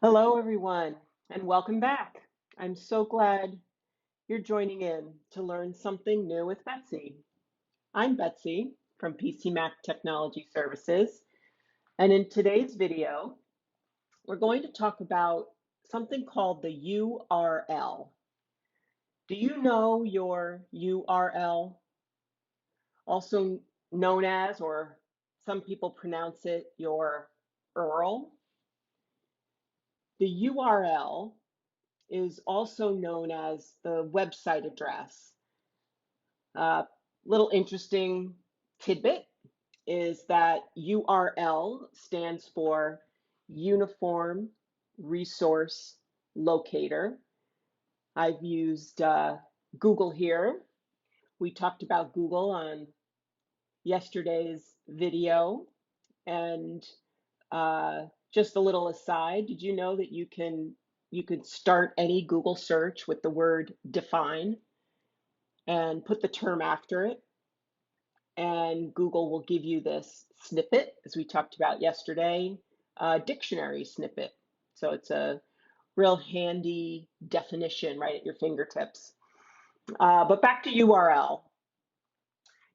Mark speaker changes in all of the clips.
Speaker 1: Hello, everyone, and welcome back. I'm so glad you're joining in to learn something new with Betsy. I'm Betsy from PC Mac Technology Services, and in today's video, we're going to talk about something called the URL. Do you know your URL, also known as, or some people pronounce it, your URL? The URL is also known as the website address. Little interesting tidbit is that URL stands for Uniform Resource Locator. I've used Google here. We talked about Google on yesterday's video. And just a little aside, did you know that you could start any Google search with the word define and put the term after it, and Google will give you this snippet, as we talked about yesterday, dictionary snippet. So it's a real handy definition right at your fingertips. But back to URL.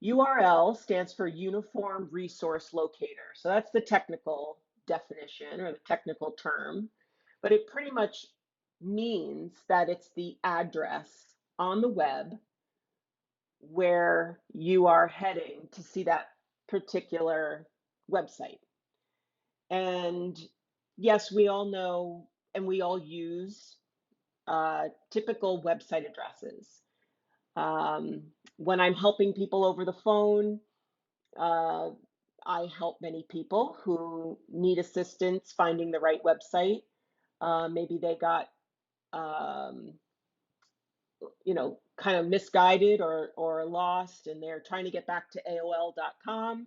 Speaker 1: URL stands for Uniform Resource Locator. So that's the technical definition or the technical term, but it pretty much means that it's the address on the web where you are heading to see that particular website. And yes, we all know and we all use typical website addresses. When I'm helping people over the phone, uh, I help many people who need assistance finding the right website. Maybe they got um, kind of misguided or lost, and they're trying to get back to AOL.com.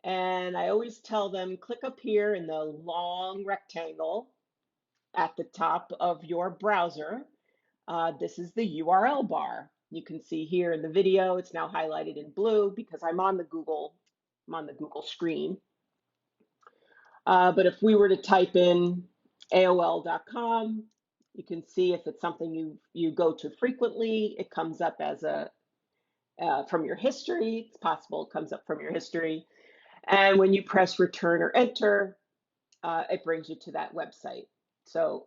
Speaker 1: And I always tell them, click up here in the long rectangle at the top of your browser. This is the URL bar. You can see here in the video, it's now highlighted in blue because I'm on the Google screen. But if we were to type in AOL.com, you can see if it's something you go to frequently, it comes up as from your history. It's possible it comes up from your history. And when you press return or enter, it brings you to that website. So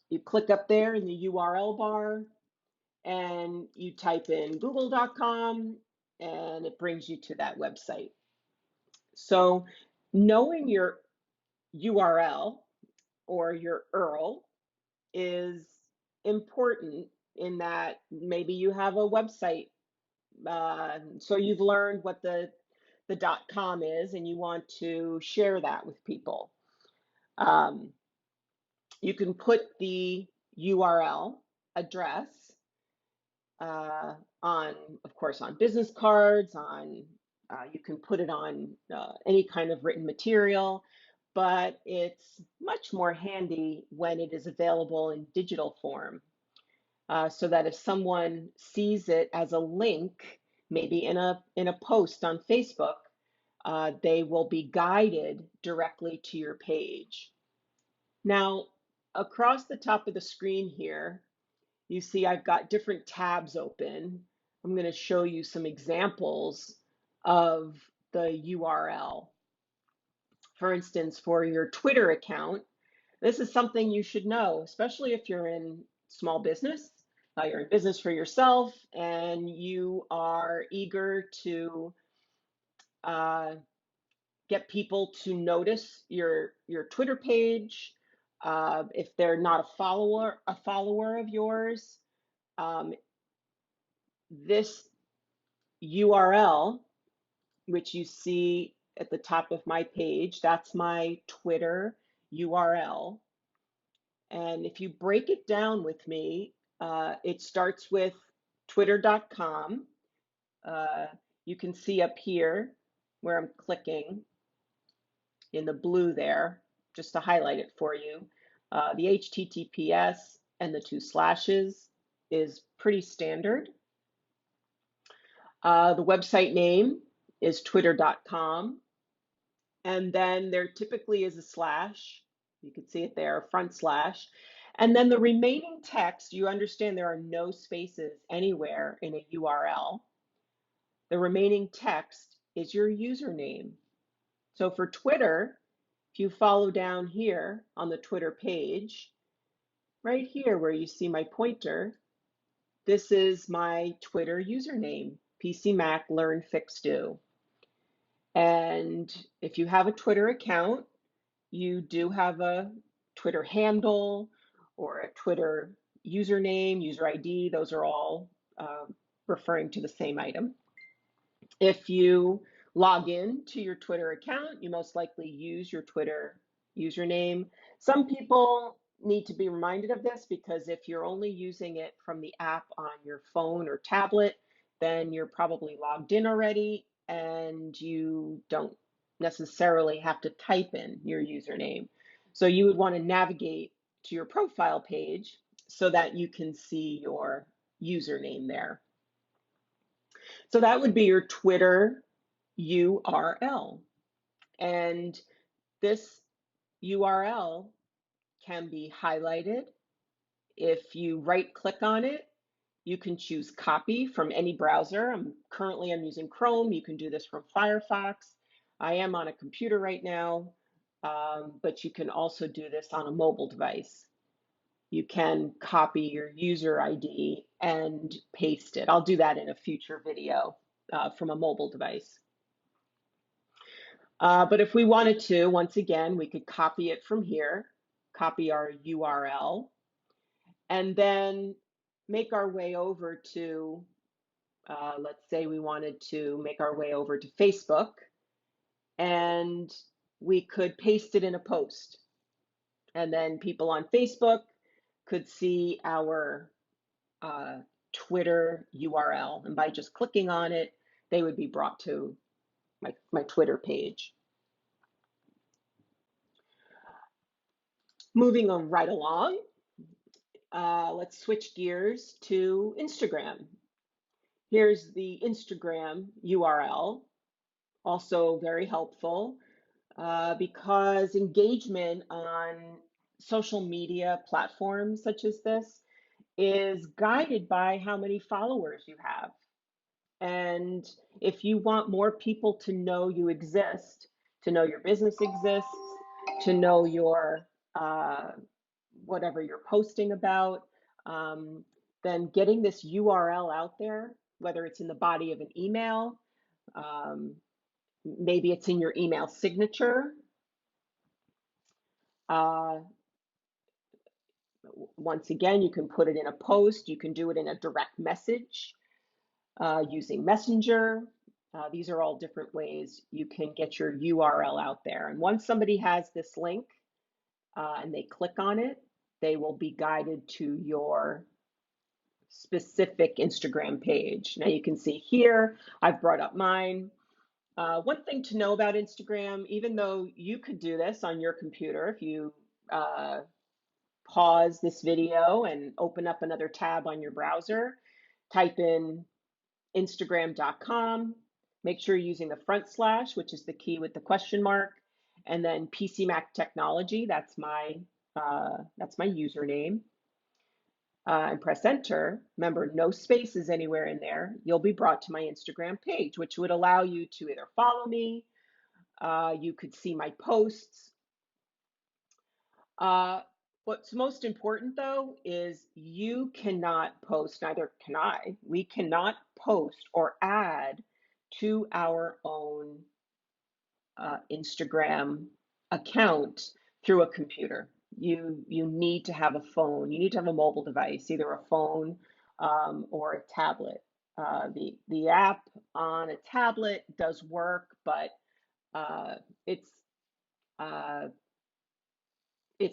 Speaker 1: you click up there in the URL bar and you type in google.com and it brings you to that website. So knowing your URL or your URL is important in that maybe you have a website. So you've learned what the .com is and you want to share that with people. Um, you can put the URL address on, of course, on business cards, you can put it on any kind of written material, but it's much more handy when it is available in digital form. So that if someone sees it as a link, maybe in a post on Facebook, they will be guided directly to your page. Now, across the top of the screen here, you see I've got different tabs open. I'm going to show you some examples of the URL. For instance, for your Twitter account, this is something you should know, especially if you're in small business. You're in business for yourself and you are eager to uh, get people to notice your Twitter page. If they're not a follower of yours, um, this URL, which you see at the top of my page, that's my Twitter URL. And if you break it down with me, it starts with twitter.com. You can see up here where I'm clicking in the blue there, just to highlight it for you. The HTTPS and the 2 slashes is pretty standard. The website name is twitter.com. And then there typically is a slash You can see it there, front slash. And then the remaining text, you understand there are no spaces anywhere in a URL. The remaining text is your username. So for Twitter, if you follow down here on the Twitter page, right here where you see my pointer, this is my Twitter username, PC Mac Learn Fix Do. And if you have a Twitter account, you do have a Twitter handle or a Twitter username, user ID. Those are all referring to the same item. If you log in to your Twitter account, you most likely use your Twitter username. Some people need to be reminded of this because if you're only using it from the app on your phone or tablet, then you're probably logged in already and you don't necessarily have to type in your username. So you would want to navigate to your profile page so that you can see your username there. So that would be your Twitter URL. And this URL can be highlighted. If you right click on it, you can choose copy from any browser. Currently I'm using Chrome. You can do this from Firefox. I am on a computer right now, but you can also do this on a mobile device. You can copy your user ID and paste it. I'll do that in a future video from a mobile device. But if we wanted to, once again, we could copy it from here, copy our URL, and then make our way over to, let's say we wanted to make our way over to Facebook, and we could paste it in a post. And then people on Facebook could see our Twitter URL. And by just clicking on it, they would be brought to my Twitter page. Moving on right along, let's switch gears to Instagram. Here's the Instagram URL, also very helpful because engagement on social media platforms such as this is guided by how many followers you have. And if you want more people to know you exist, to know your business exists, to know your whatever you're posting about, then getting this URL out there, whether it's in the body of an email, maybe it's in your email signature. Once again, you can put it in a post, you can do it in a direct message using Messenger. These are all different ways you can get your URL out there. And once somebody has this link and they click on it, they will be guided to your specific Instagram page. Now you can see here, I've brought up mine. One thing to know about Instagram, even though you could do this on your computer, if you pause this video and open up another tab on your browser, type in Instagram.com, make sure you're using the front slash, which is the key with the question mark, and then PC Mac Technology, that's my username. And press enter. Remember, no spaces anywhere in there. You'll be brought to my Instagram page, which would allow you to either follow me, you could see my posts. What's most important though is you cannot post, neither can I, we cannot post or add to our own Instagram account through a computer. You need to have a phone. You need to have a mobile device, either a phone or a tablet. The app on a tablet does work, but it's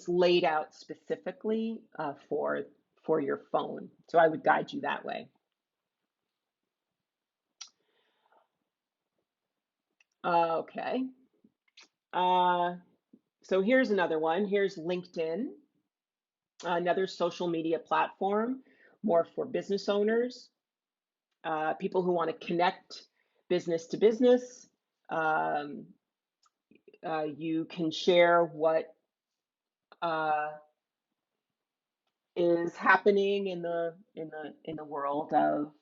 Speaker 1: laid out specifically for your phone. So I would guide you that way. Okay. So here's another one. Here's LinkedIn, another social media platform, more for business owners, people who want to connect business to business. You can share what is happening in the world of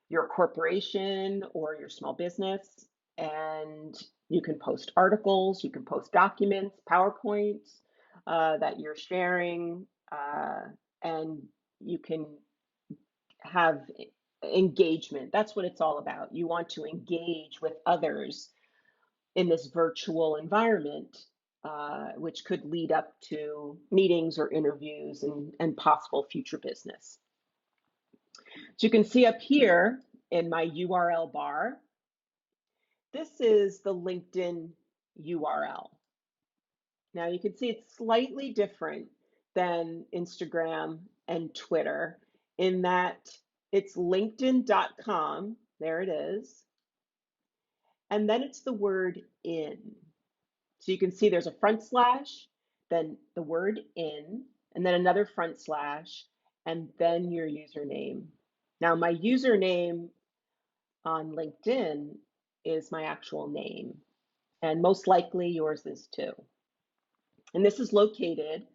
Speaker 1: your corporation or your small business. And you can post articles, you can post documents, PowerPoints that you're sharing, and you can have engagement. That's what it's all about. You want to engage with others in this virtual environment, which could lead up to meetings or interviews and possible future business. So you can see up here in my URL bar, this is the LinkedIn URL. Now you can see it's slightly different than Instagram and Twitter in that it's linkedin.com, there it is, and then it's the word in. So you can see there's a front slash, then the word in, and then another front slash, and then your username. Now my username on LinkedIn is my actual name, and most likely yours is too. And this is located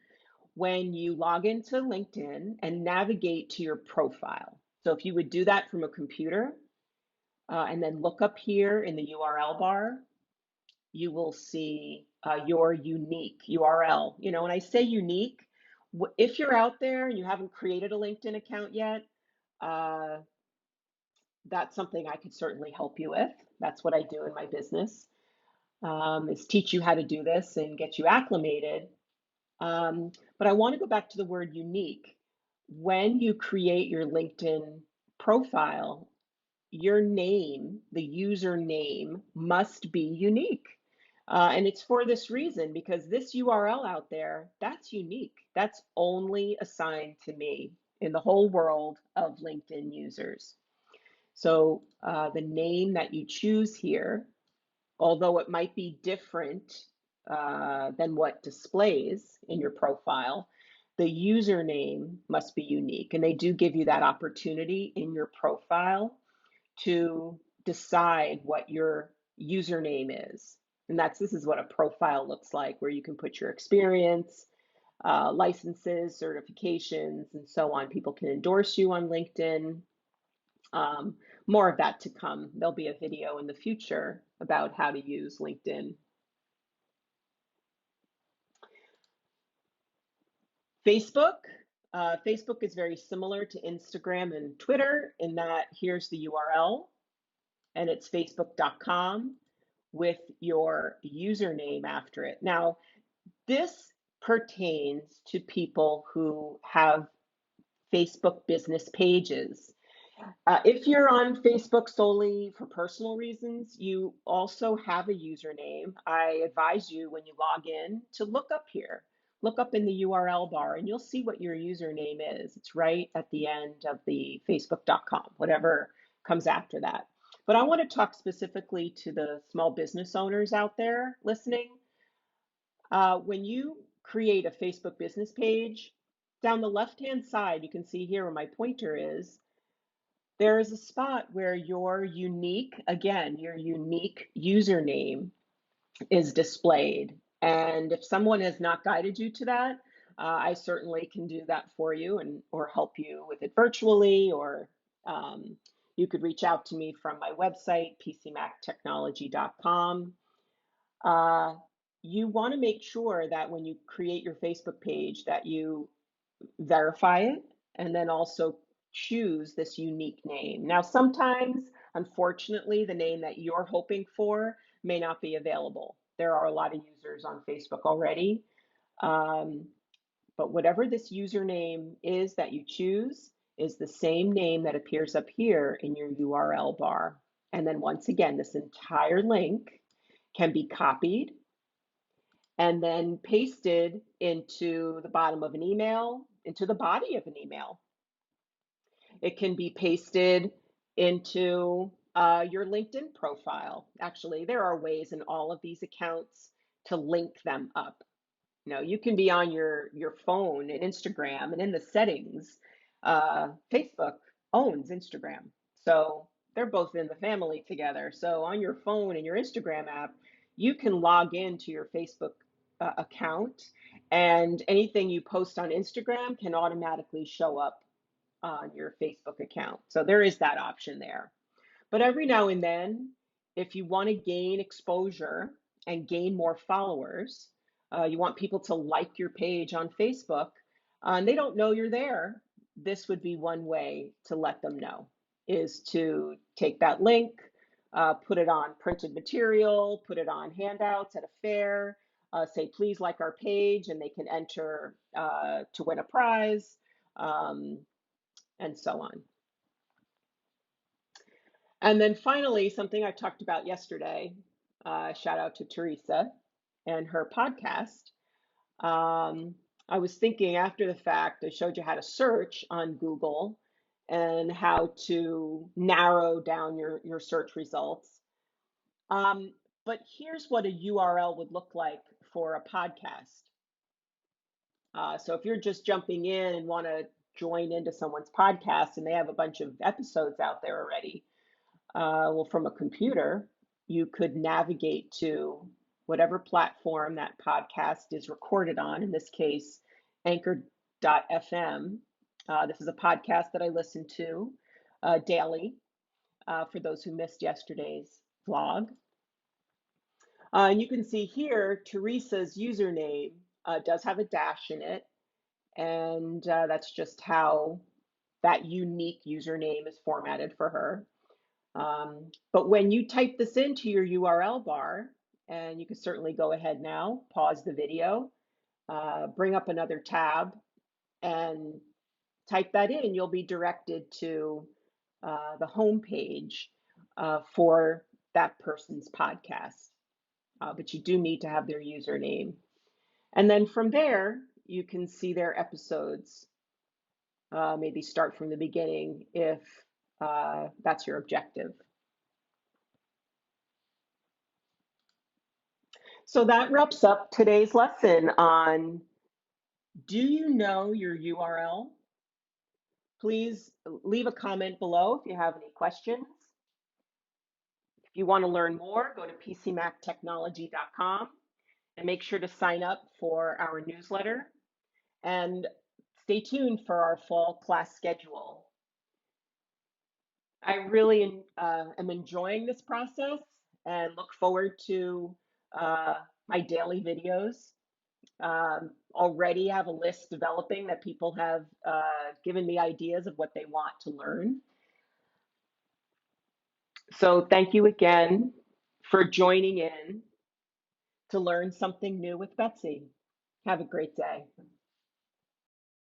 Speaker 1: when you log into LinkedIn and navigate to your profile. So if you would do that from a computer and then look up here in the URL bar, you will see your unique URL. You know, when I say unique, if you're out there and you haven't created a LinkedIn account yet, uh, that's something I could certainly help you with. That's what I do in my business, is teach you how to do this and get you acclimated. But I want to go back to the word unique. When you create your LinkedIn profile, your name, the username, must be unique. And it's for this reason, because this URL out there, that's unique. That's only assigned to me in the whole world of LinkedIn users. So the name that you choose here, although it might be different than what displays in your profile, the username must be unique. And they do give you that opportunity in your profile to decide what your username is. And this is what a profile looks like, where you can put your experience, licenses, certifications, and so on. People can endorse you on LinkedIn. More of that to come. There'll be a video in the future about how to use LinkedIn. Facebook. Facebook is very similar to Instagram and Twitter in that here's the URL, and it's facebook.com with your username after it. Now, this pertains to people who have Facebook business pages. If you're on Facebook solely for personal reasons, you also have a username. I advise you when you log in to look up here, look up in the URL bar, and you'll see what your username is. It's right at the end of the facebook.com, whatever comes after that. But I want to talk specifically to the small business owners out there listening. When you create a Facebook business page, down the left-hand side, you can see here where my pointer is, there is a spot where your unique, again, your unique username is displayed. And if someone has not guided you to that, I certainly can do that for you and or help you with it virtually, or you could reach out to me from my website, pcmactechnology.com. You want to make sure that when you create your Facebook page that you verify it and then also choose this unique name. Now, sometimes, unfortunately, the name that you're hoping for may not be available. There are a lot of users on Facebook already. But whatever this username is that you choose is the same name that appears up here in your URL bar. And then once again, this entire link can be copied and then pasted into the bottom of an email, into the body of an email. It can be pasted into your LinkedIn profile. Actually, there are ways in all of these accounts to link them up. You know, you can be on your phone and Instagram, and in the settings, Facebook owns Instagram. So they're both in the family together. So on your phone and your Instagram app, you can log into your Facebook account And anything you post on Instagram can automatically show up on your Facebook account. So there is that option there. But every now and then, if you want to gain exposure and gain more followers, you want people to like your page on Facebook, and they don't know you're there, this would be one way to let them know, is to take that link, put it on printed material, put it on handouts at a fair, say, please like our page, and they can enter to win a prize, um, and so on. And then finally, something I talked about yesterday, shout out to Teresa and her podcast. Um, I was thinking after the fact, I showed you how to search on Google and how to narrow down your search results. Um, but here's what a URL would look like for a podcast. So if you're just jumping in and want to join into someone's podcast and they have a bunch of episodes out there already, well, from a computer, you could navigate to whatever platform that podcast is recorded on, in this case, anchor.fm. This is a podcast that I listen to daily for those who missed yesterday's vlog. And you can see here, Teresa's username does have a dash in it, and that's just how that unique username is formatted for her. But when you type this into your URL bar, and you can certainly go ahead now, pause the video, bring up another tab, and type that in, you'll be directed to the home page for that person's podcast. But you do need to have their username. And then from there, you can see their episodes, maybe start from the beginning if that's your objective. So that wraps up today's lesson on, do you know your URL? Please leave a comment below if you have any questions. If you want to learn more, go to pcmactechnology.com and make sure to sign up for our newsletter, and stay tuned for our fall class schedule. I really am enjoying this process and look forward to my daily videos. Already have a list developing that people have given me ideas of what they want to learn. So thank you again for joining in to learn something new with Betsy. Have a great day.